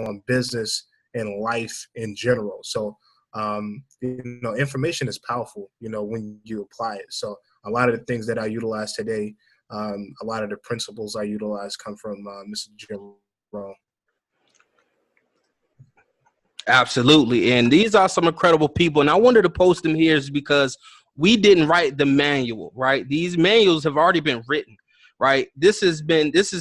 on business and life in general. So, information is powerful, when you apply it. So a lot of the things that I utilize today, a lot of the principles I utilize come from Mr. Jim Rohn. Absolutely. And these are some incredible people. And I wanted to post them here is because we didn't write the manual, right? These manuals have already been written, right? This is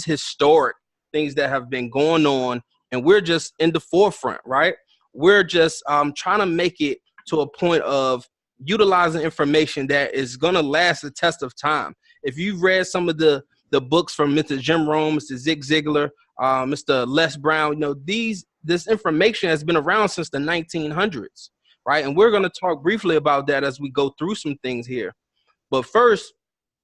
historic things that have been going on, and we're just in the forefront, right? We're just trying to make it to a point of utilizing information that is going to last the test of time. If you've read some of the books from Mr. Jim Rohn, Mr. Zig Ziglar, Mr. Les Brown, this information has been around since the 1900s, right? And we're going to talk briefly about that as we go through some things here. But first,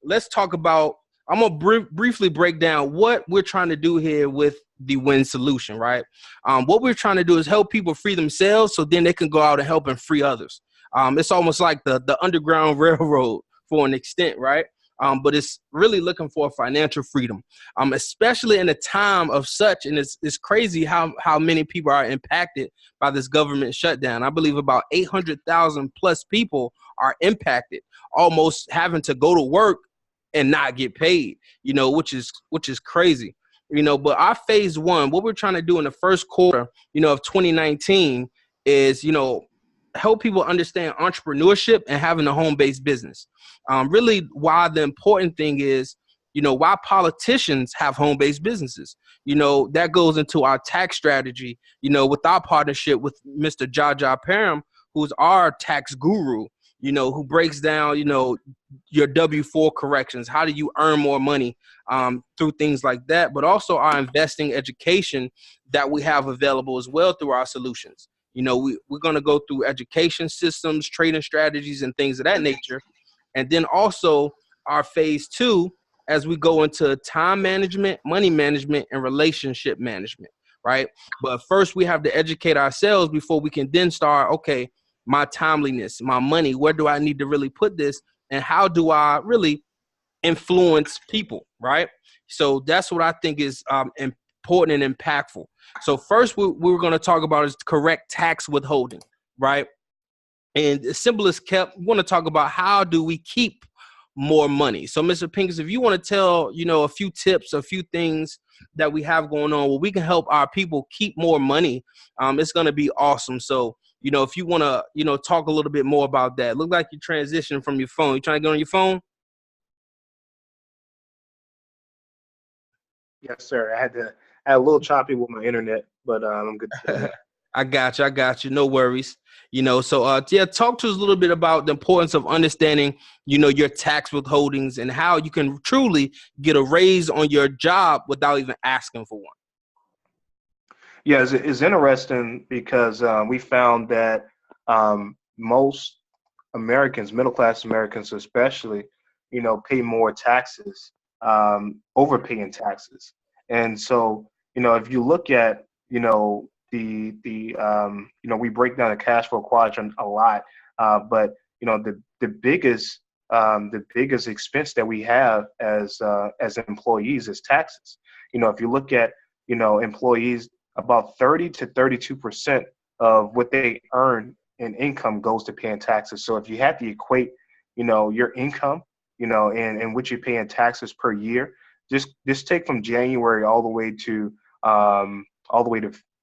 let's talk about, I'm going to briefly break down what we're trying to do here with the W.I.N solution, right? What we're trying to do is help people free themselves so then they can go out and help and free others. It's almost like the Underground Railroad for an extent, right? But it's really looking for financial freedom, especially in a time of such. And it's crazy how many people are impacted by this government shutdown. I believe about 800,000 plus people are impacted, almost having to go to work and not get paid, which is crazy, but our phase one, what we're trying to do in the first quarter, of 2019 is, help people understand entrepreneurship and having a home-based business. Really why the important thing is, why politicians have home-based businesses. That goes into our tax strategy, with our partnership with Mr. Jaja Param, who's our tax guru, who breaks down, your W-4 corrections. How do you earn more money through things like that, but also our investing education that we have available as well through our solutions. We're going to go through education systems, trading strategies, and things of that nature. And then also our phase two, as we go into time management, money management, and relationship management, right? But first we have to educate ourselves before we can then start, okay, my timeliness, my money, where do I need to really put this? And how do I really influence people, right? So that's what I think is important and impactful. So first we're going to talk about is correct tax withholding, right? And the simple as kept, we want to talk about how do we keep more money. So Mr. Pincus, if you want to tell, a few tips, a few things that we have going on where we can help our people keep more money, it's going to be awesome. So, if you want to, talk a little bit more about that. Look like you transitioned from your phone. You trying to get on your phone? Yes, sir. I had a little choppy with my internet, but I'm good to go. I got you. No worries. So talk to us a little bit about the importance of understanding, your tax withholdings and how you can truly get a raise on your job without even asking for one. Yeah, it's interesting because we found that most Americans, middle-class Americans especially, pay more taxes, overpaying taxes. And so, if you look at, we break down the cash flow quadrant a lot, but, the biggest expense that we have as employees is taxes. If you look at, employees, about 30 to 32% of what they earn in income goes to paying taxes. So if you had to equate, your income, and what you pay in taxes per year, just take from January all the way to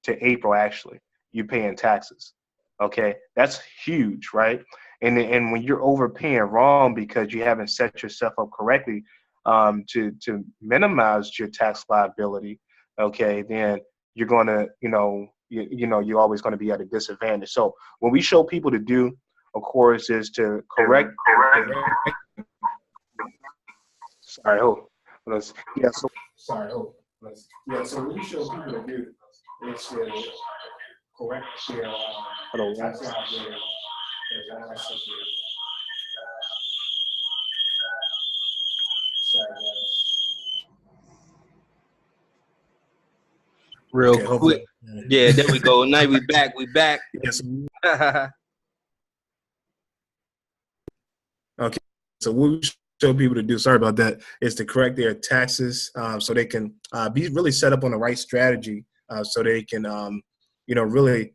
April, actually, you pay in taxes. Okay, that's huge, right? And when you're overpaying wrong because you haven't set yourself up correctly to minimize your tax liability, okay, then you're going to, you're always going to be at a disadvantage. So what we show people to do, of course, is to correct. Sorry, hold. Yeah, so sorry, hold. Yeah, so what we show people to do is to correct their tax liability. Real quick. Yeah, there we go. Now we back. Yes. Okay. So what we show people to do, sorry about that, is to correct their taxes so they can be really set up on the right strategy so they can, really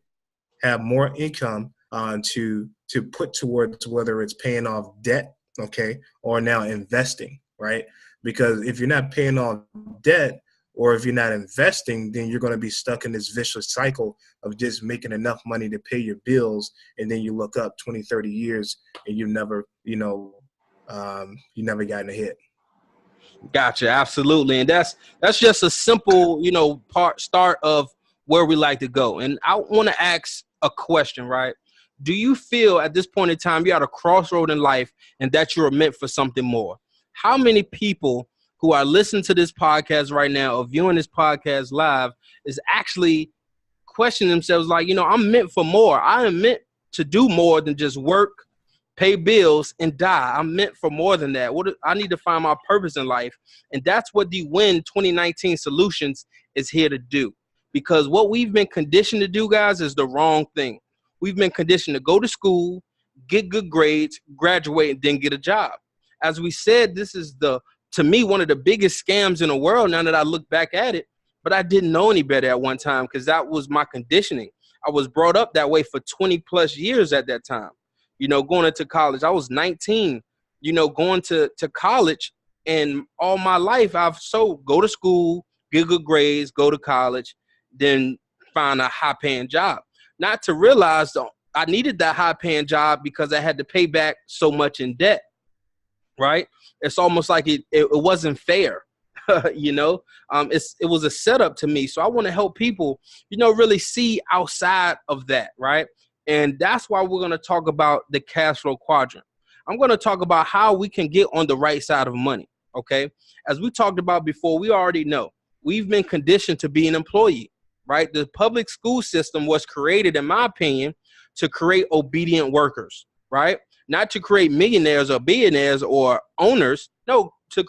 have more income to put towards whether it's paying off debt, okay, or now investing, right? Because if you're not paying off debt or if you're not investing, then you're going to be stuck in this vicious cycle of just making enough money to pay your bills. And then you look up 20, 30 years and you never, you never gotten a hit. Gotcha, absolutely, and that's just a simple, start of where we like to go. And I want to ask a question, right? Do you feel at this point in time you're at a crossroad in life and that you're meant for something more? How many people who are listening to this podcast right now or viewing this podcast live is actually questioning themselves like, I'm meant for more. I am meant to do more than just work, pay bills, and die. I'm meant for more than that. I need to find my purpose in life. And that's what the W.I.N 2019 Solutions is here to do. Because what we've been conditioned to do, guys, is the wrong thing. We've been conditioned to go to school, get good grades, graduate, and then get a job. As we said, this is to me, one of the biggest scams in the world now that I look back at it. But I didn't know any better at one time because that was my conditioning. I was brought up that way for 20 plus years at that time. Going into college, I was 19, going to college, and all my life go to school, get good grades, go to college, then find a high paying job. Not to realize though, I needed that high paying job because I had to pay back so much in debt, right? It's almost like it wasn't fair. It was a setup to me. So I want to help people, really see outside of that, right? And that's why we're going to talk about the cash flow quadrant. I'm going to talk about how we can get on the right side of money, okay? As we talked about before, we already know we've been conditioned to be an employee, right? The public school system was created, in my opinion, to create obedient workers, right? Not to create millionaires or billionaires or owners. No, to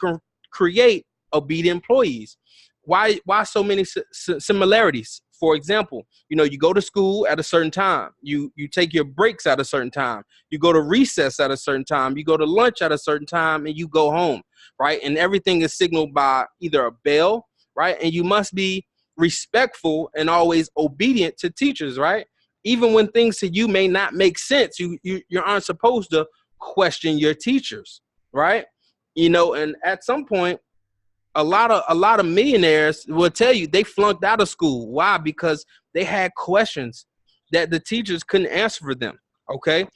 create obedient employees. Why so many similarities? For example, you go to school at a certain time. You take your breaks at a certain time. You go to recess at a certain time. You go to lunch at a certain time, and you go home, right? And everything is signaled by either a bell, right? And you must be respectful and always obedient to teachers, right? Even when things to you may not make sense, you aren't supposed to question your teachers, right? And at some point, a lot of millionaires will tell you they flunked out of school. Why? Because they had questions that the teachers couldn't answer for them. Okay.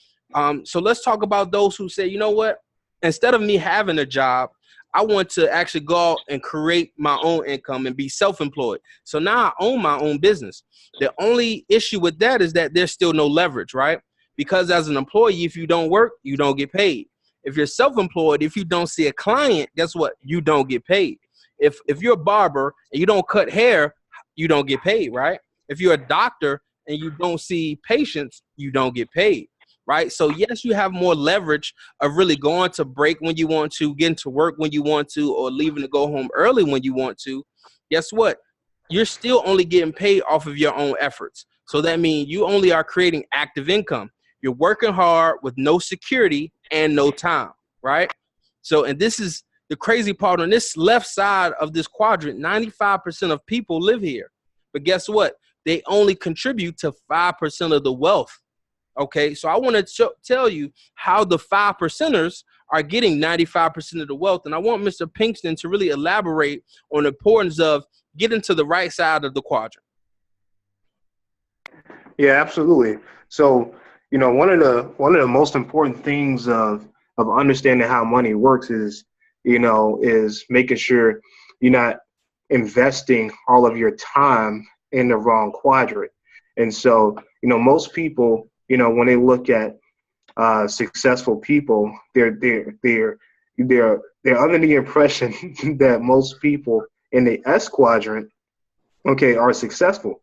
So let's talk about those who say, you know what? Instead of me having a job, I want to actually go out and create my own income and be self-employed. So now I own my own business. The only issue with that is that there's still no leverage, right? Because as an employee, if you don't work, you don't get paid. If you're self-employed, if you don't see a client, guess what? You don't get paid. If you're a barber and you don't cut hair, you don't get paid, right? If you're a doctor and you don't see patients, you don't get paid, right? So yes, you have more leverage of really going to break when you want to, getting to work when you want to, or leaving to go home early when you want to. Guess what? You're still only getting paid off of your own efforts. So that means you only are creating active income. You're working hard with no security and no time, right? So, and this is the crazy part. On this left side of this quadrant, 95% of people live here. But guess what? They only contribute to 5% of the wealth. Okay, so I want to tell you how the 5%ers are getting 95% of the wealth. And I want Mr. Pinkston to really elaborate on the importance of getting to the right side of the quadrant. Yeah, absolutely. So, one of the most important things of understanding how money works is making sure you're not investing all of your time in the wrong quadrant. And so, most people, when they look at successful people, they're under the impression that most people in the S quadrant, okay, are successful.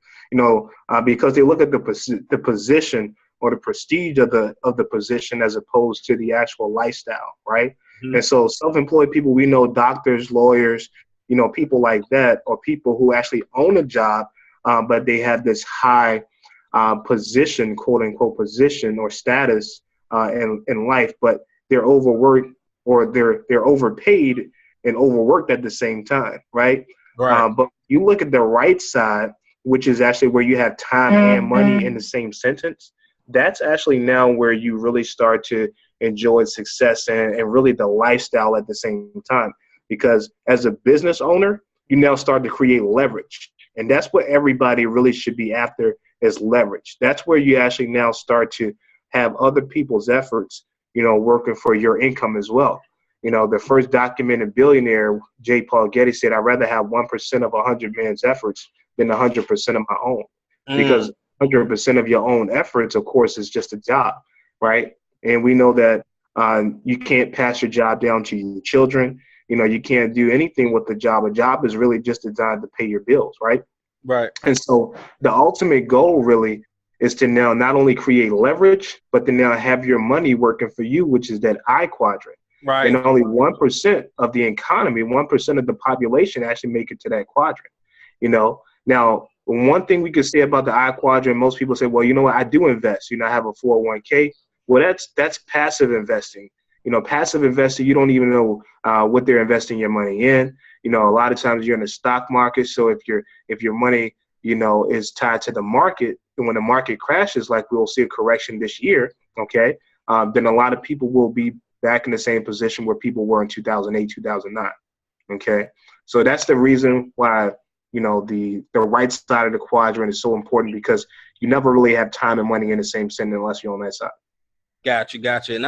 Because they look at the position or the prestige of the position as opposed to the actual lifestyle, right? Mm-hmm. And so self-employed people, we know doctors, lawyers, people like that, or people who actually own a job, but they have this high position, quote unquote, position or status in life, but they're overworked or they're overpaid and overworked at the same time, right? Right. But you look at the right side, which is actually where you have time and money in the same sentence, that's actually now where you really start to enjoy success and really the lifestyle at the same time. Because as a business owner, you now start to create leverage. And that's what everybody really should be after, is leverage. That's where you actually now start to have other people's efforts, working for your income as well. The first documented billionaire, J. Paul Getty, said, I'd rather have 1% of 100 men's efforts than 100% of my own. Because 100% of your own efforts, of course, is just a job, right? And we know that you can't pass your job down to your children. You can't do anything with the job. A job is really just designed to pay your bills, right? Right. And so the ultimate goal really is to now not only create leverage, but to now have your money working for you, which is that I quadrant. Right. And only 1% of the economy, 1% of the population actually make it to that quadrant. Now, one thing we could say about the I quadrant, most people say, well, you know what, I do invest. I have a 401k. Well, that's passive investing. Passive investing, you don't even know what they're investing your money in. A lot of times you're in the stock market. So if your money, is tied to the market, and when the market crashes, like we'll see a correction this year, okay, then a lot of people will be back in the same position where people were in 2008, 2009. Okay. So that's the reason why, the right side of the quadrant is so important, because you never really have time and money in the same sentence unless you're on that side. Gotcha. And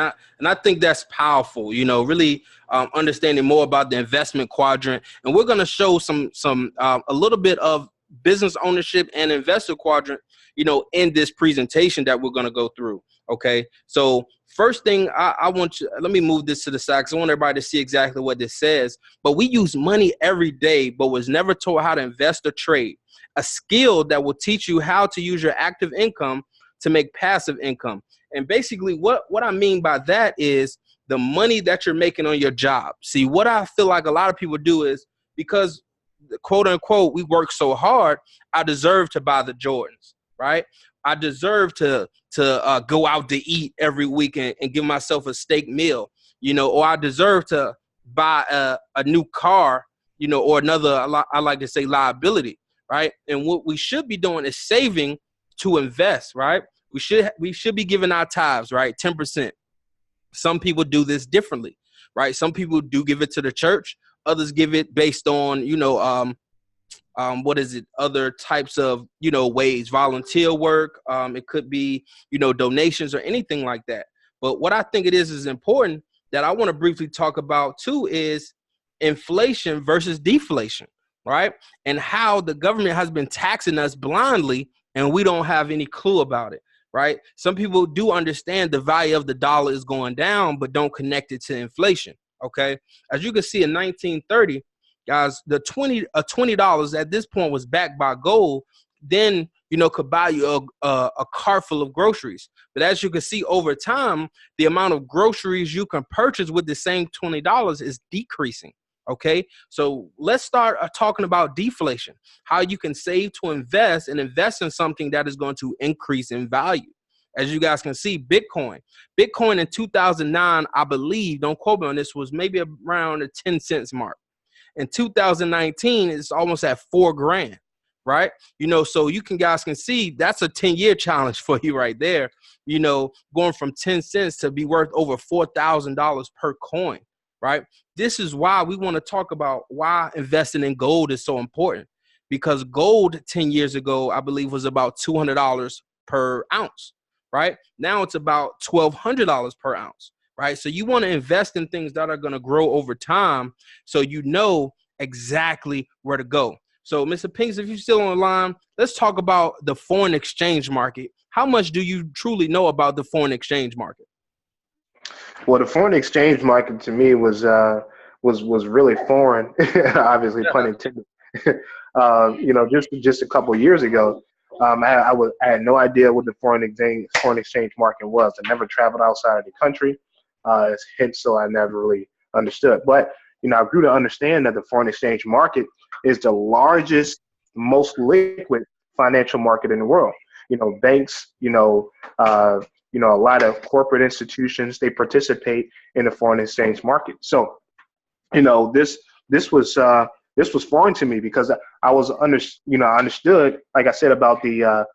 I think that's powerful, really understanding more about the investment quadrant. And we're going to show a little bit of business ownership and investor quadrant, in this presentation that we're going to go through. Okay. So first thing I want you, let me move this to the side because I want everybody to see exactly what this says. But we use money every day, but was never taught how to invest or trade, a skill that will teach you how to use your active income to make passive income. And basically what I mean by that is the money that you're making on your job. See, what I feel like a lot of people do is, because quote unquote, we work so hard, I deserve to buy the Jordans, right? I deserve to go out to eat every weekend and give myself a steak meal, or I deserve to buy a new car, or another, I like to say, liability, right? And what we should be doing is saving to invest, right? We should be giving our tithes, right? 10%. Some people do this differently, right? Some people do give it to the church. Others give it based on, other types of, ways, volunteer work. It could be, donations or anything like that. But what I think it is important that I want to briefly talk about too is inflation versus deflation, right? And how the government has been taxing us blindly and we don't have any clue about it, right? Some people do understand the value of the dollar is going down, but don't connect it to inflation, okay? As you can see in 1930, guys, the $20 at this point was backed by gold, then, could buy you a cart full of groceries. But as you can see over time, the amount of groceries you can purchase with the same $20 is decreasing. Okay, so let's start talking about deflation, how you can save to invest and invest in something that is going to increase in value. As you guys can see, Bitcoin in 2009, I believe, don't quote me on this, was maybe around the 10 cents mark. In 2019, it's almost at $4,000, right? So you guys can see that's a 10-year challenge for you right there, going from 10 cents to be worth over $4,000 per coin, right? This is why we want to talk about why investing in gold is so important, because gold 10 years ago, I believe, was about $200 per ounce, right? Now it's about $1,200 per ounce, right? So you want to invest in things that are going to grow over time so you know exactly where to go. So Mr. Pinks, if you're still on the line, let's talk about the foreign exchange market. How much do you truly know about the foreign exchange market? Well, the foreign exchange market to me was really foreign, obviously, pun intended. Just a couple of years ago, I had no idea what the foreign exchange market was. I never traveled outside of the country, hence so I never really understood. But I grew to understand that the foreign exchange market is the largest, most liquid financial market in the world. Banks, a lot of corporate institutions, they participate in the foreign exchange market. So, this was this was foreign to me because I was I understood, like I said, about the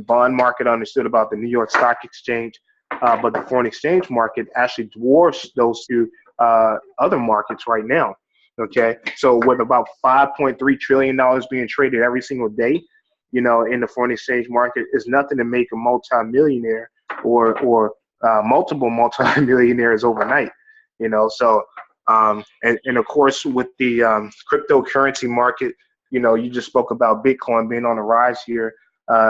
bond market, I understood about the New York Stock Exchange, but the foreign exchange market actually dwarfs those two other markets right now. Okay, so with about $5.3 trillion being traded every single day, in the foreign exchange market, is nothing to make a multimillionaire or multiple multimillionaires overnight. So and of course with the cryptocurrency market, you just spoke about Bitcoin being on the rise here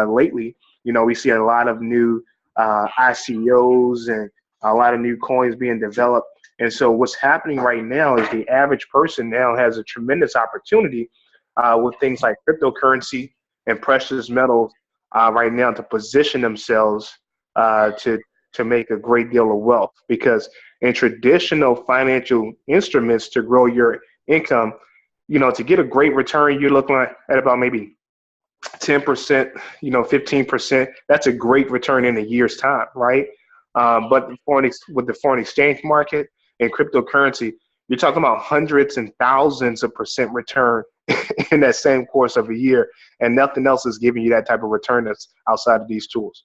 lately. We see a lot of new ICOs and a lot of new coins being developed. And so what's happening right now is the average person now has a tremendous opportunity with things like cryptocurrency and precious metals right now to position themselves to make a great deal of wealth. Because in traditional financial instruments, to grow your income, to get a great return, you're looking at about maybe 10%, 15%. That's a great return in a year's time, right? But with the foreign exchange market and cryptocurrency, you're talking about hundreds and thousands of percent return in that same course of a year, and nothing else is giving you that type of return that's outside of these tools.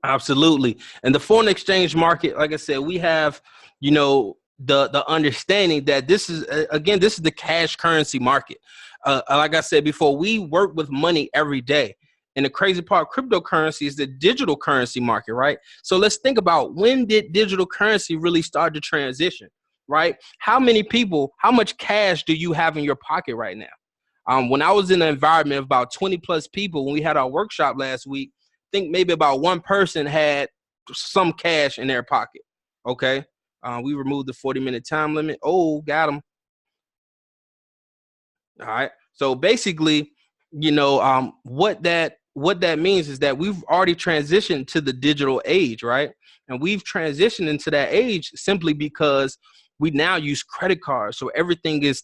Absolutely. And the foreign exchange market, like I said, we have, the understanding that this is, again, this is the cash currency market. Like I said before, we work with money every day. And the crazy part, cryptocurrency is the digital currency market, right? So let's think about, when did digital currency really start to transition, right? How much cash do you have in your pocket right now? When I was in an environment of about 20 plus people, when we had our workshop last week, I think maybe about one person had some cash in their pocket. Okay. We removed the 40-minute time limit. Oh, got him. All right. So basically, what that means is that we've already transitioned to the digital age, right? And we've transitioned into that age simply because we now use credit cards. So everything is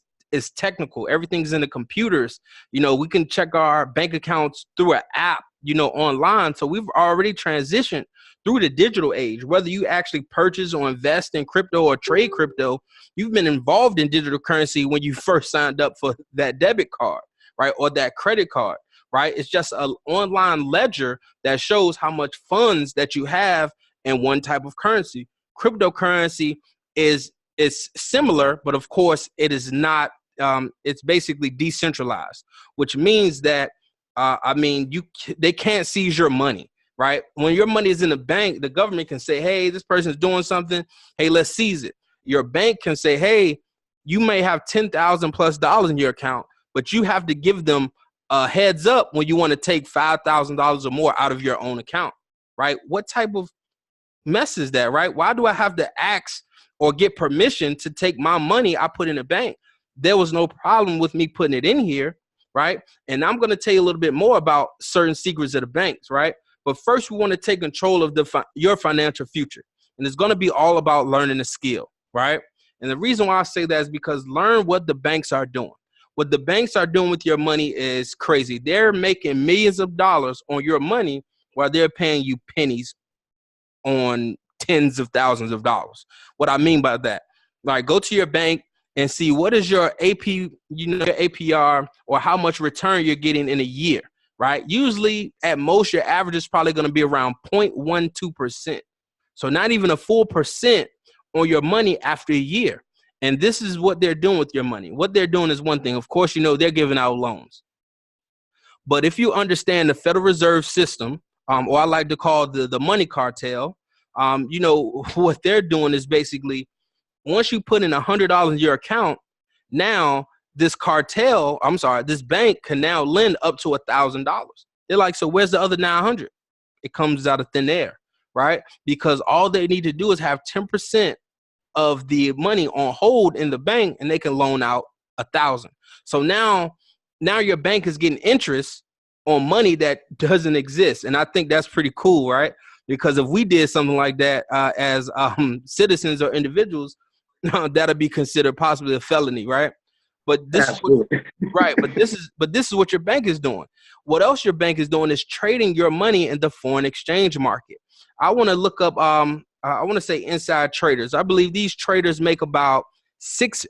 technical. Everything's in the computers. We can check our bank accounts through an app, online. So we've already transitioned through the digital age. Whether you actually purchase or invest in crypto or trade crypto, you've been involved in digital currency when you first signed up for that debit card, right? Or that credit card, right? It's just an online ledger that shows how much funds that you have in one type of currency. Cryptocurrency is similar, but of course it is not. It's basically decentralized, which means that they can't seize your money, right? When your money is in a bank, the government can say, hey, this person is doing something. Hey, let's seize it. Your bank can say, hey, you may have $10,000+ in your account, but you have to give them a heads up when you want to take $5,000 or more out of your own account, right? What type of mess is that, right? Why do I have to ask or get permission to take my money I put in a bank? There was no problem with me putting it in here, right? And I'm going to tell you a little bit more about certain secrets of the banks, right? But first, we want to take control of your financial future. And it's going to be all about learning a skill, right? And the reason why I say that is because learn what the banks are doing. What the banks are doing with your money is crazy. They're making millions of dollars on your money while they're paying you pennies on tens of thousands of dollars. What I mean by that, like, go to your bank and see what is your your APR, or how much return you're getting in a year, right? Usually at most your average is probably going to be around 0.12%. So not even a full percent on your money after a year. And this is what they're doing with your money. What they're doing is one thing. Of course, they're giving out loans. But if you understand the Federal Reserve System, or I like to call the money cartel, what they're doing is basically, once you put in $100 in your account, now this bank can now lend up to $1,000. They're like, so where's the other 900? It comes out of thin air, right? Because all they need to do is have 10% of the money on hold in the bank, and they can loan out 1,000. So now your bank is getting interest on money that doesn't exist. And I think that's pretty cool, right? Because if we did something like that as citizens or individuals, that'll be considered possibly a felony, right? But this is right. But this is what your bank is doing. What else your bank is doing is trading your money in the foreign exchange market. I want to look up. I want to say inside traders. I believe these traders make about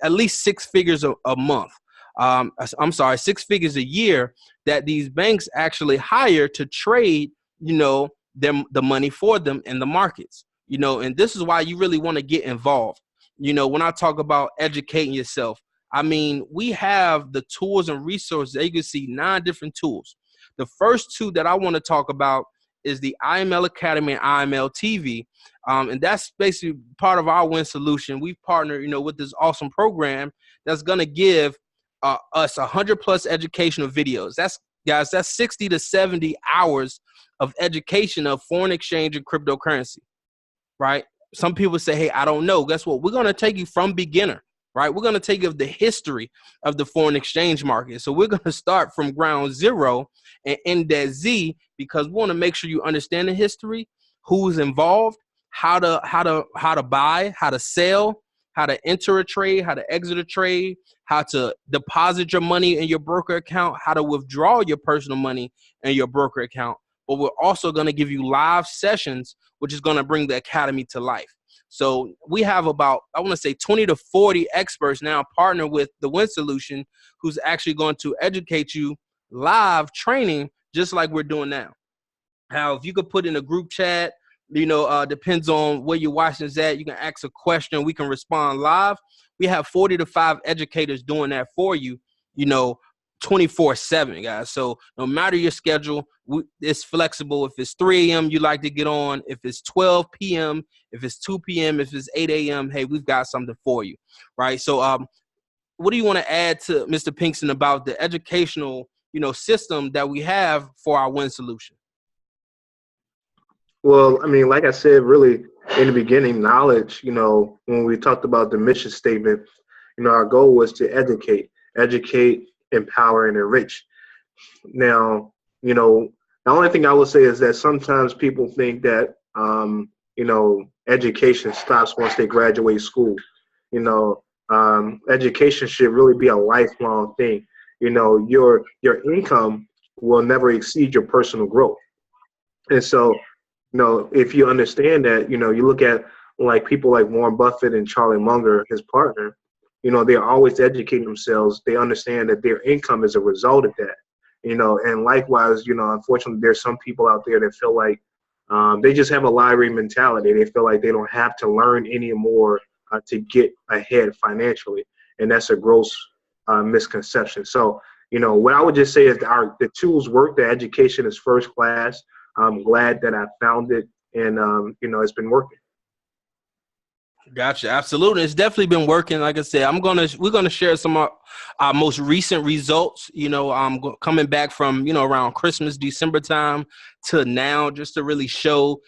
at least six figures a month. I'm sorry, 6 figures a year that these banks actually hire to trade, the money for them in the markets, and this is why you really want to get involved. When I talk about educating yourself, I mean, we have the tools and resources. You can see 9 different tools. The first 2 that I want to talk about is the IML Academy and IML TV. And that's basically part of our WIN solution. We've partnered, with this awesome program that's going to give us 100+ educational videos. That's 60 to 70 hours of education of foreign exchange and cryptocurrency, right? Some people say, hey, I don't know. Guess what? We're going to take you from beginner, right? We're going to take you the history of the foreign exchange market. So we're going to start from ground zero and end at Z, because we want to make sure you understand the history, who's involved, how to buy, how to sell, how to enter a trade, how to exit a trade, how to deposit your money in your broker account, how to withdraw your personal money in your broker account. But we're also going to give you live sessions, which is going to bring the academy to life. So we have about, I want to say 20 to 40 experts now partner with the WIN solution, who's actually going to educate you live training, just like we're doing now. How if you could put in a group chat, depends on where you're watching this at, you can ask a question, we can respond live. We have 40 to 5 educators doing that for you, 24/7, guys. So no matter your schedule, it's flexible. If it's 3 a.m. you like to get on, if it's 12 p.m., if it's 2 p.m., if it's 8 a.m., hey, we've got something for you, right? So what do you want to add to Mr. Pinkston about the educational, system that we have for our WIN solution? Well, I mean, like I said, really in the beginning, knowledge, when we talked about the mission statement, our goal was to educate, empower, and enrich. Now, the only thing I will say is that sometimes people think that, education stops once they graduate school. Education should really be a lifelong thing. Your income will never exceed your personal growth. And so, if you understand that, you look at like people like Warren Buffett and Charlie Munger, his partner, they're always educating themselves. They understand that their income is a result of that, and likewise, unfortunately, there's some people out there that feel like they just have a lottery mentality. They feel like they don't have to learn anymore to get ahead financially. And that's a gross misconception. So, what I would just say is the tools work. The education is first class. I'm glad that I found it, and it's been working. Gotcha. Absolutely. It's definitely been working. Like I said, we're gonna share some of our most recent results. Coming back from around Christmas, December time to now, just to really show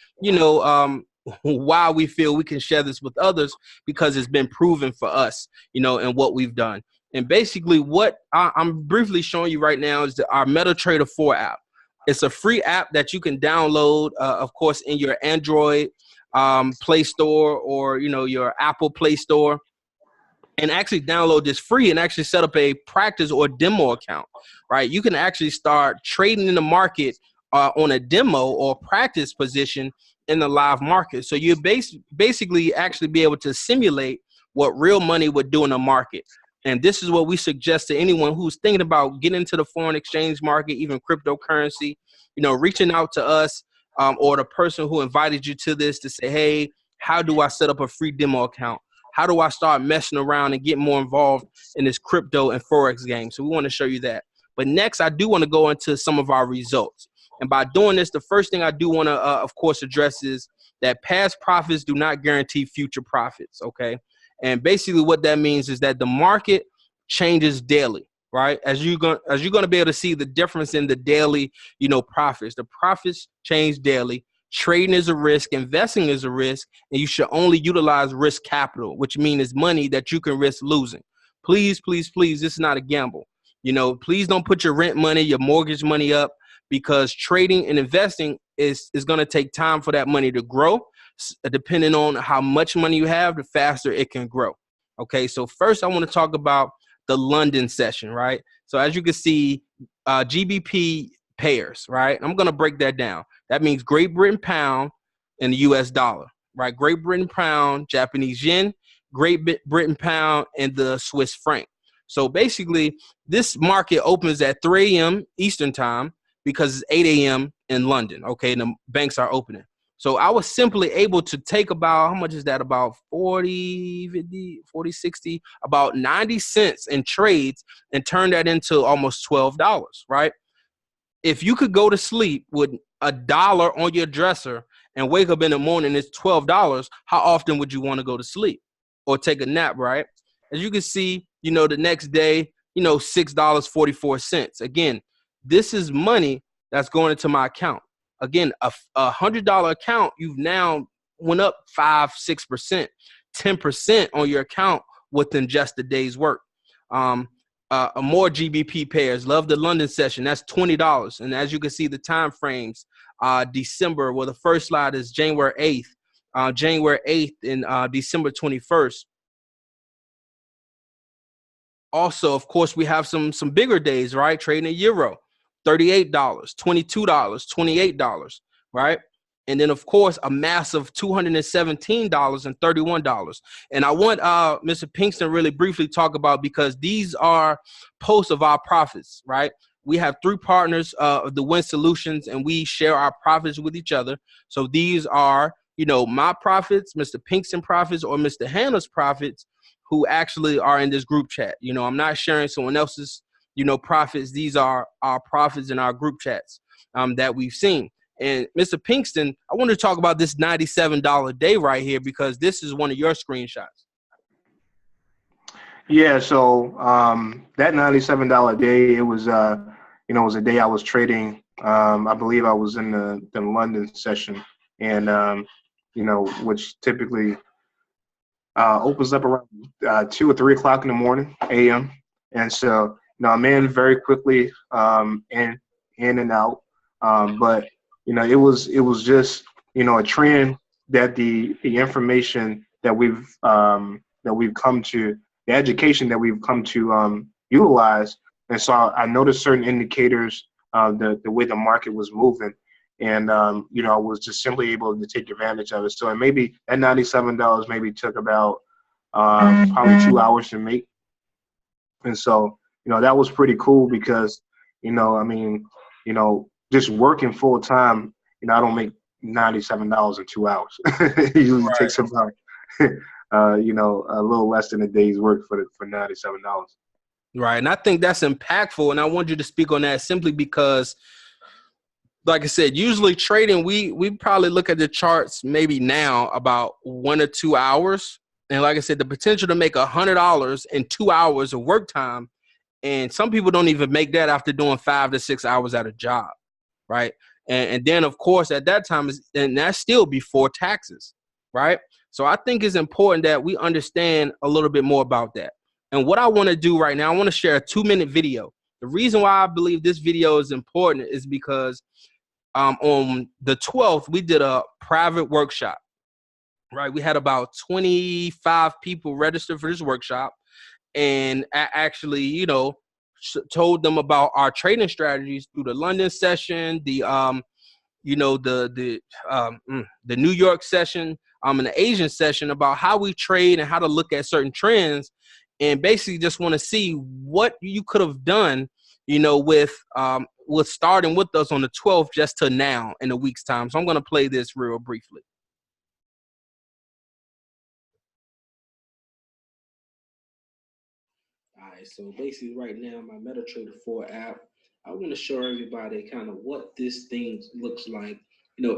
why we feel we can share this with others, because it's been proven for us, and what we've done. And basically, what I'm briefly showing you right now is our MetaTrader 4 app. It's a free app that you can download, of course, in your Android Play Store or, your Apple Play Store, and actually download this free and actually set up a practice or demo account, right? You can actually start trading in the market on a demo or practice position in the live market. So you basically actually be able to simulate what real money would do in the market. And this is what we suggest to anyone who's thinking about getting into the foreign exchange market, even cryptocurrency, reaching out to us or the person who invited you to this to say, hey, how do I set up a free demo account? How do I start messing around and get more involved in this crypto and Forex game? So we want to show you that. But next, I do want to go into some of our results. And by doing this, the first thing I do want to, of course, address is that past profits do not guarantee future profits, okay? And basically what that means is that the market changes daily, right? As you're going to be able to see the difference in the daily, profits. The profits change daily. Trading is a risk, investing is a risk, and you should only utilize risk capital, which means it's money that you can risk losing. Please, please, please, this is not a gamble. Please don't put your rent money, your mortgage money up, because trading and investing is going to take time for that money to grow. Depending on how much money you have, the faster it can grow. Okay, so first I want to talk about the London session, right? So as you can see, GBP pairs, right? I'm going to break that down. That means Great Britain pound and the US dollar, right? Great Britain pound, Japanese yen, Great Britain pound, and the Swiss franc. So basically, this market opens at 3 a.m. Eastern time because it's 8 a.m. in London. Okay, and the banks are opening. So I was simply able to take about, how much is that? About 40, 50, 40, 60, about 90 cents in trades and turn that into almost $12, right? If you could go to sleep with $1 on your dresser and wake up in the morning, it's $12, how often would you want to go to sleep or take a nap, right? As you can see, the next day, $6.44. Again, this is money that's going into my account. Again, a $100 account, you've now went up 5-6%, 10% on your account within just a day's work. More GBP pairs. Love the London session. That's $20. And as you can see, the time frames, December. Well, the first slide is January 8th, and December 21st. Also, of course, we have some bigger days, right? Trading a euro, $38, $22, $28, right? And then, of course, a massive $217 and $31. And I want Mr. Pinkston really briefly talk about, because these are posts of our profits, right? We have 3 partners of the W.I.N Solutions, and we share our profits with each other. So these are, my profits, Mr. Pinkston profits, or Mr. Hannah's profits, who actually are in this group chat. I'm not sharing someone else's, profits. These are our profits in our group chats that we've seen. And Mr. Pinkston, I want to talk about this $97 day right here, because this is one of your screenshots. Yeah, so that $97 day, it was it was a day I was trading. I believe I was in the London session, and which typically opens up around 2 or 3 o'clock in the morning, a.m. And so I'm in very quickly, in and out, but it was just a trend that the information that we've come to, the education that we've come to utilize. And so I noticed certain indicators, the way the market was moving, and I was just simply able to take advantage of it. So, and maybe that $97 maybe took about probably 2 hours to make. And so that was pretty cool, because just working full time, I don't make $97 in 2 hours. It usually Right. takes about a little less than a day's work for $97. Right. And I think that's impactful. And I want you to speak on that simply because, like I said, usually trading, we probably look at the charts maybe now about 1 or 2 hours. And like I said, the potential to make $100 in 2 hours of work time. And some people don't even make that after doing 5 to 6 hours at a job. Right. And then, of course, at that time, and that's still before taxes. Right. So I think it's important that we understand a little bit more about that. And what I want to do right now, I want to share a 2-minute video. The reason why I believe this video is important is because on the 12th, we did a private workshop. Right. We had about 25 people registered for this workshop. And I actually, told them about our trading strategies through the London session, the New York session, and the Asian session, about how we trade and how to look at certain trends, and basically just want to see what you could have done, with starting with us on the 12th just to now in a week's time. So I'm going to play this real briefly. All right, so basically right now, my MetaTrader 4 app, I want to show everybody kind of what this thing looks like,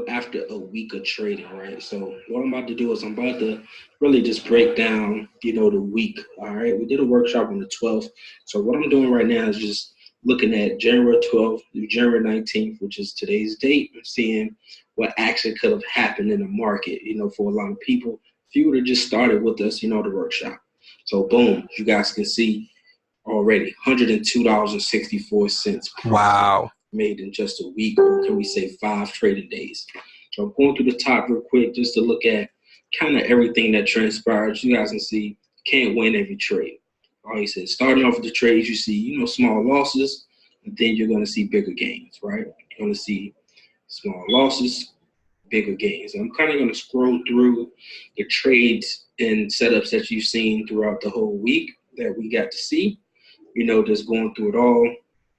after a week of trading, right? So what I'm about to do is I'm about to really just break down, the week. All right, we did a workshop on the 12th. So what I'm doing right now is just looking at January 12th through January 19th, which is today's date, and seeing what actually could have happened in the market, for a lot of people. If you would have just started with us, the workshop. So boom, you guys can see already $102.64. Wow. Made in just a week, or can we say 5 trading days. So I'm going through the top real quick just to look at kind of everything that transpires. You guys can see, can't win every trade. Like I said, starting off with the trades, you see, small losses, and then you're going to see bigger gains, right? You're going to see small losses, bigger gains. And I'm kind of going to scroll through the trades and setups that you've seen throughout the whole week that we got to see. that's going through it all,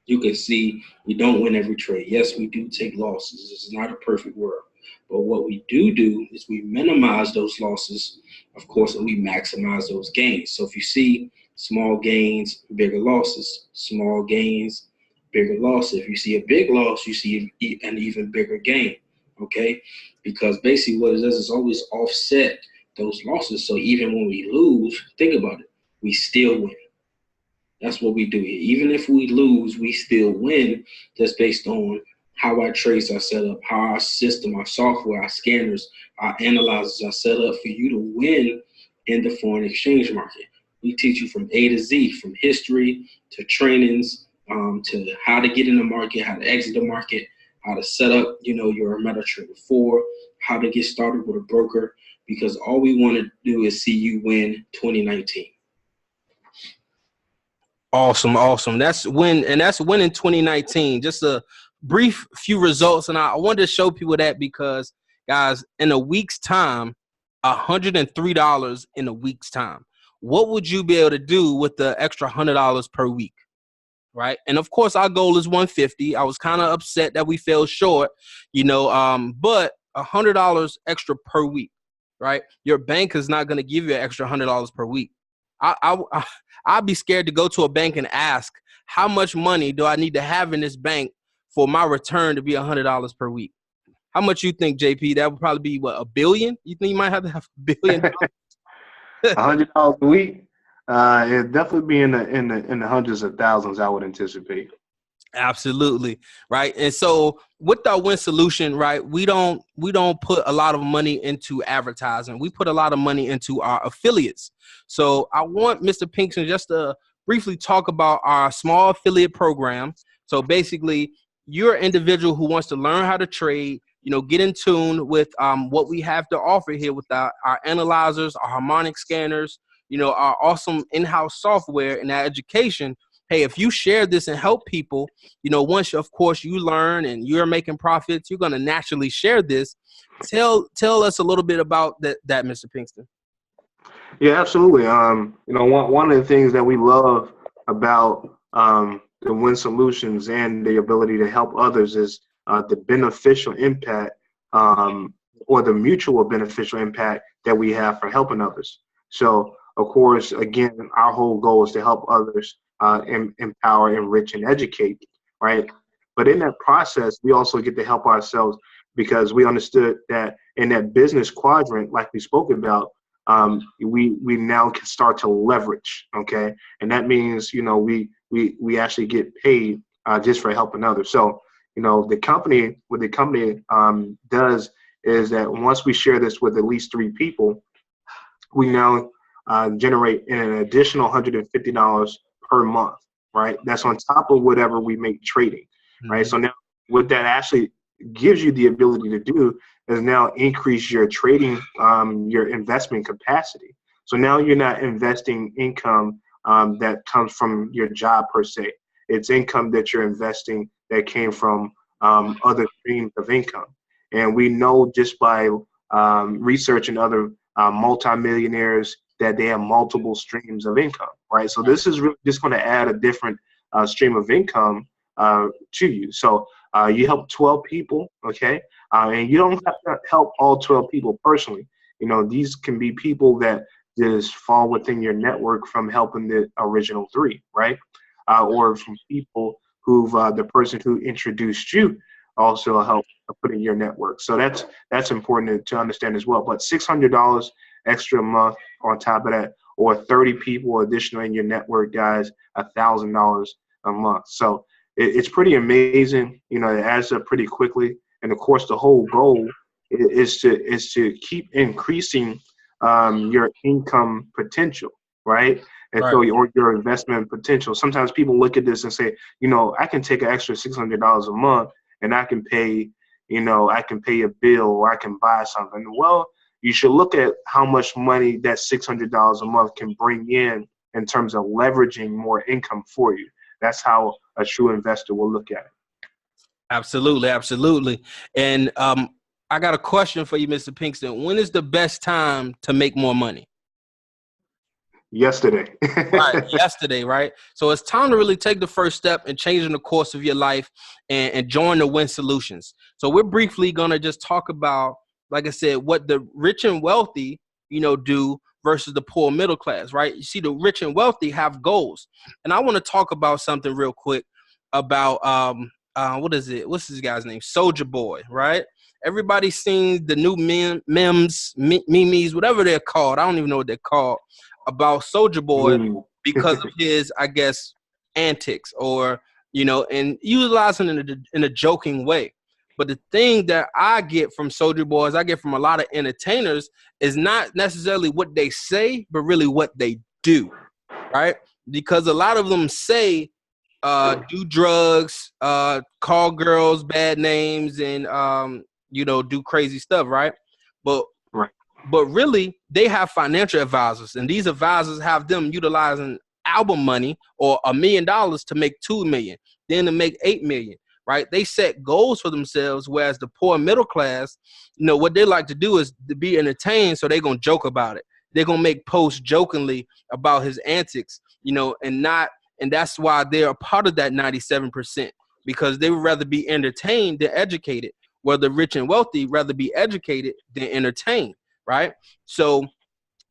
you can see we don't win every trade. Yes, we do take losses. This is not a perfect world. But what we do is we minimize those losses, of course, and we maximize those gains. So if you see small gains, bigger losses, small gains, bigger loss. If you see a big loss, you see an even bigger gain, okay? Because basically what it does is always offset those losses. So even when we lose, think about it, we still win. That's what we do here. Even if we lose, we still win just based on how our trades are set up, how our system, our software, our scanners, our analyzers are set up for you to win in the foreign exchange market. We teach you from A to Z, from history to trainings, to how to get in the market, how to exit the market, how to set up, your MetaTrader 4, how to get started with a broker, because all we want to do is see you win 2019. Awesome. That's win in 2019. Just a brief few results, and I wanted to show people that because, guys, in a week's time, $103 in a week's time. What would you be able to do with the extra $100 per week, right? And of course, our goal is 150. I was kind of upset that we fell short, but $100 extra per week, right? Your bank is not going to give you an extra $100 per week. I'd be scared to go to a bank and ask, how much money do I need to have in this bank for my return to be $100 per week? How much you think, JP? That would probably be, what, $1 billion? You think you might have to have $1 billion? $100 a week. It'd definitely be in the hundreds of thousands, I would anticipate. Absolutely. Right. And so with our W.I.N solution, right, we don't put a lot of money into advertising. We put a lot of money into our affiliates. So I want Mr. Pinkston just to briefly talk about our small affiliate program. So basically, you're an individual who wants to learn how to trade, get in tune with what we have to offer here with our analyzers, our harmonic scanners, our awesome in-house software and our education. Hey, if you share this and help people, once, of course, you learn and you're making profits, you're going to naturally share this. Tell us a little bit about that, Mr. Pinkston. Yeah, absolutely. One of the things that we love about the W.I.N solutions and the ability to help others is the beneficial impact or the mutual beneficial impact that we have for helping others. So, of course, again, our whole goal is to help others empower, enrich, and educate, right? But in that process, we also get to help ourselves because we understood that in that business quadrant, like we spoke about, we now can start to leverage, okay? And that means, we actually get paid just for helping others. So, what the company does is that once we share this with at least 3 people, we now generate an additional $150 per month, right? That's on top of whatever we make trading, right? So now what that actually gives you the ability to do is now increase your trading, your investment capacity. So now you're not investing income that comes from your job per se. It's income that you're investing that came from other streams of income. And we know just by researching other multimillionaires that they have multiple streams of income, right? So this is really just going to add a different stream of income to you. So you help 12 people, okay? And you don't have to help all 12 people personally. These can be people that just fall within your network from helping the original 3, right? Or from people who've the person who introduced you also help put in your network. So that's important to understand as well. But $600 extra a month on top of that, or 30 people additional in your network, guys, $1,000 a month. So it's pretty amazing. It adds up pretty quickly. And of course, the whole goal is to keep increasing your income potential, right? And right. So your investment potential. Sometimes people look at this and say, I can take an extra $600 a month and I can pay a bill or I can buy something. Well, you should look at how much money that $600 a month can bring in terms of leveraging more income for you. That's how a true investor will look at it. Absolutely. And I got a question for you, Mr. Pinkston. When is the best time to make more money? yesterday. Right, yesterday, right? So it's time to really take the first step in changing the course of your life and join the Win Solutions. So we're briefly gonna just talk about, like I said, what the rich and wealthy, do versus the poor middle class, right? You see, the rich and wealthy have goals, and I want to talk about something real quick about what is it? What's this guy's name? Soldier Boy, right? Everybody's seen the new memes, whatever they're called. I don't even know what they're called about Soldier Boy Mm. because of his, I guess, antics or, and utilizing it in a joking way. But the thing that I get from Soldier Boys, I get from a lot of entertainers, is not necessarily what they say, but really what they do, right? Because a lot of them say, do drugs, call girls bad names, and do crazy stuff, right? But Right. but really, they have financial advisors, and these advisors have them utilizing album money or $1 million to make 2 million, then to make 8 million. Right? They set goals for themselves, whereas the poor middle class, what they like to do is to be entertained, so they're gonna joke about it. They're gonna make posts jokingly about his antics, and that's why they're a part of that 97%, because they would rather be entertained than educated. Where the rich and wealthy rather be educated than entertained. Right? So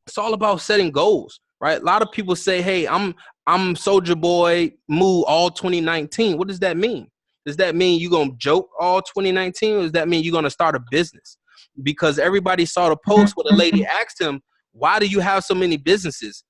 it's all about setting goals, right? A lot of people say, "Hey, I'm Soldier Boy Moo all 2019." What does that mean? Does that mean you're gonna joke all 2019, or does that mean you're gonna start a business? Because everybody saw the post where the lady asked him, "Why do you have so many businesses?"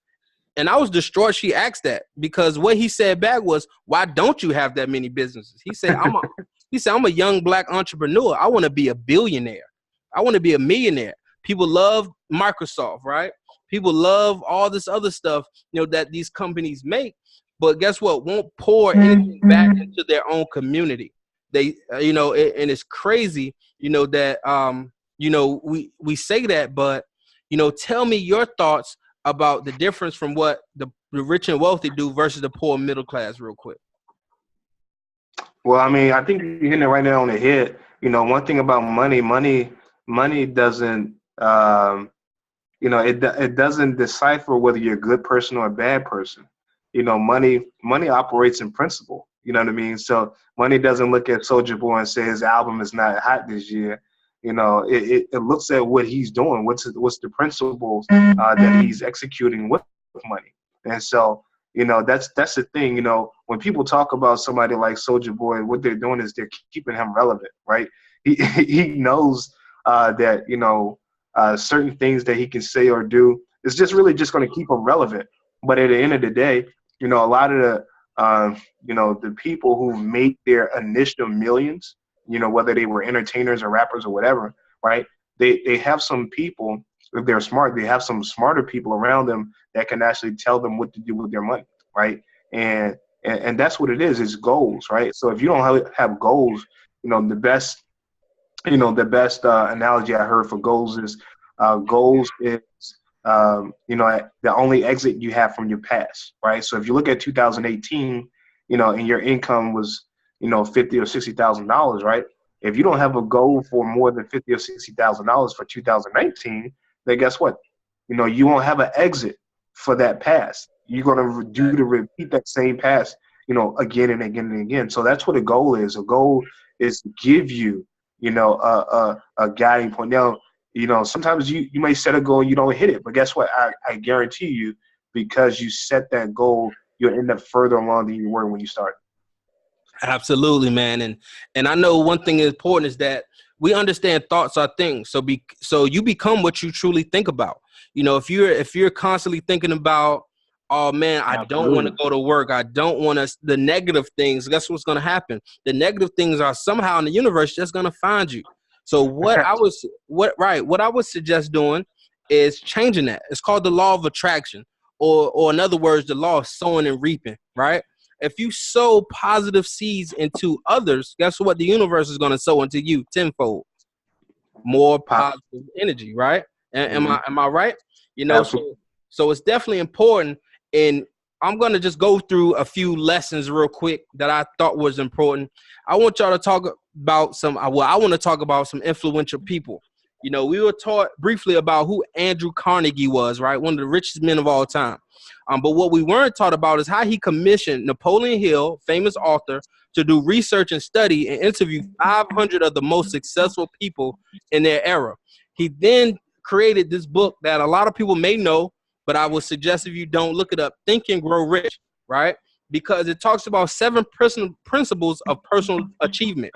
And I was distraught she asked that, because what he said back was, "Why don't you have that many businesses?" He said, "I'm a young black entrepreneur. I want to be a billionaire. I want to be a millionaire." People love Microsoft, right? People love all this other stuff, that these companies make. But guess what? Won't pour anything back into their own community. They, and it's crazy, that, we say that, but, tell me your thoughts about the difference from what the rich and wealthy do versus the poor middle class, real quick. Well, I mean, I think you're hitting it right now on the head. One thing about money doesn't, it doesn't decipher whether you're a good person or a bad person. Money operates in principle. You know what I mean? So money doesn't look at Soldier Boy and say his album is not hot this year. It looks at what he's doing. What's the principles that he's executing with money. And so, that's the thing. When people talk about somebody like Soldier Boy, what they're doing is they're keeping him relevant, right? He he knows that certain things that he can say or do is just really just going to keep him relevant. But at the end of the day, a lot of the people who make their initial millions, whether they were entertainers or rappers or whatever, right? They have some people, if they're smart, they have some smarter people around them that can actually tell them what to do with their money, right? And that's what it is. It's goals, right? So if you don't have goals, the best analogy I heard for goals is the only exit you have from your past, right? So if you look at 2018, and your income was $50,000 or $60,000, right? If you don't have a goal for more than $50,000 or $60,000 for 2019, then guess what? You won't have an exit for that past. You're gonna repeat that same past, again and again and again. So that's what a goal is. A goal is to give you a guiding point. Now, sometimes you may set a goal and you don't hit it, but guess what? I guarantee you, because you set that goal, you'll end up further along than you were when you started. Absolutely, man. And I know one thing is important is that we understand thoughts are things. So you become what you truly think about. If you're constantly thinking about, oh man, I don't want to Absolutely. go to work, I don't want to, the negative things, guess what's going to happen? The negative things are somehow in the universe just going to find you. So what I would suggest doing is changing that. It's called the law of attraction, or in other words, the law of sowing and reaping, right? If you sow positive seeds into others, guess what? The universe is going to sow into you tenfold, more positive energy, right? Am Mm-hmm. I right? Absolutely. So it's definitely important. And I'm going to just go through a few lessons real quick that I thought was important. I want y'all to talk about I want to talk about some influential people, You know, we were taught briefly about who Andrew Carnegie was, right? One of the richest men of all time. But what we weren't taught about is how he commissioned Napoleon Hill, famous author, to do research and study and interview 500 of the most successful people in their era. He then created this book that a lot of people may know, but I would suggest if you don't, look it up, Think and Grow Rich, right? Because it talks about 7 principles of personal achievement: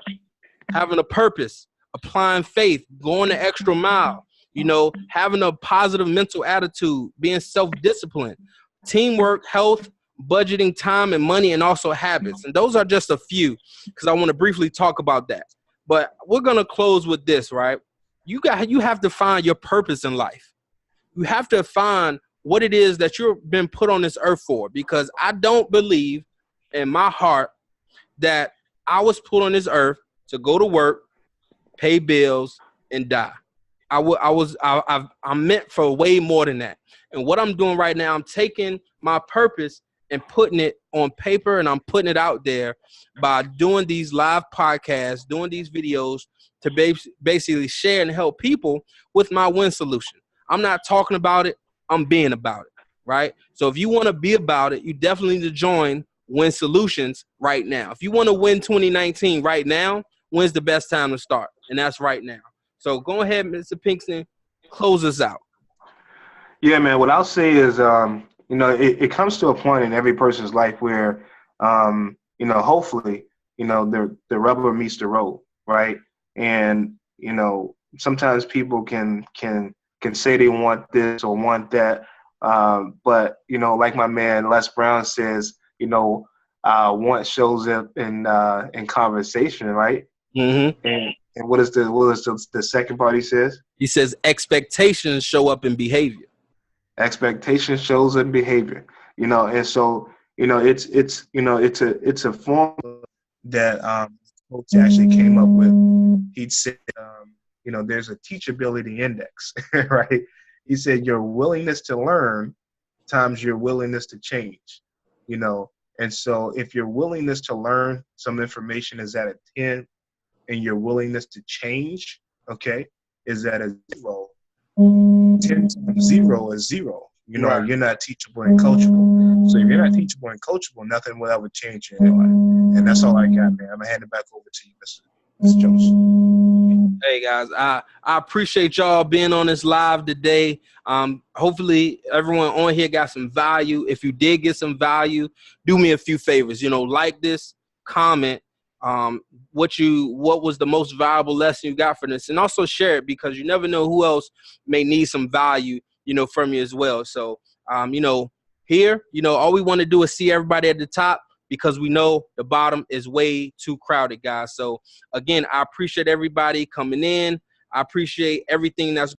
having a purpose, applying faith, going the extra mile, you know, having a positive mental attitude, being self-disciplined, teamwork, health, budgeting time and money, and also habits. And those are just a few, because I want to briefly talk about that. But we're going to close with this, right? You have to find your purpose in life. You have to find what it is that you've been put on this earth for, because I don't believe in my heart that I was put on this earth to go to work, pay bills, and die. I'm meant for way more than that. And what I'm doing right now, I'm taking my purpose and putting it on paper, and I'm putting it out there by doing these live podcasts, doing these videos to basically share and help people with my WIN solution. I'm not talking about it, I'm being about it, right? So if you want to be about it, you definitely need to join WIN Solutions right now. If you want to win 2019 right now, when's the best time to start? And that's right now. So go ahead, Mr. Pinkston, close us out. Yeah, man. What I'll say is, you know, it comes to a point in every person's life where, you know, hopefully, you know, the rubber meets the road, right? And you know, sometimes people can say they want this or want that, but you know, like my man Les Brown says, you know, want shows up in conversation, right? Mm-hmm. And what is the second part he says? He says expectations show up in behavior. Expectation shows in behavior, you know, and so you know it's you know it's a formula that coach actually came up with. He'd said, you know, there's a teachability index, right? He said your willingness to learn times your willingness to change, you know, and so if your willingness to learn some information is at a 10, and your willingness to change, okay, is at a 0. 10 times 0 is 0. You know, right. You're not teachable and coachable. So if you're not teachable and coachable, nothing will ever change in your life. And that's all I got, man. I'm going to hand it back over to you, Mr. Jones. Hey, guys, I appreciate y'all being on this live today. Hopefully everyone on here got some value. If you did get some value, do me a few favors. You know, like this, comment, what was the most valuable lesson you got from this, and also share it, because you never know who else may need some value, you know, from you as well. So you know, here, you know, all we want to do is see everybody at the top, because we know the bottom is way too crowded, guys. So again, I appreciate everybody coming in. I appreciate everything that's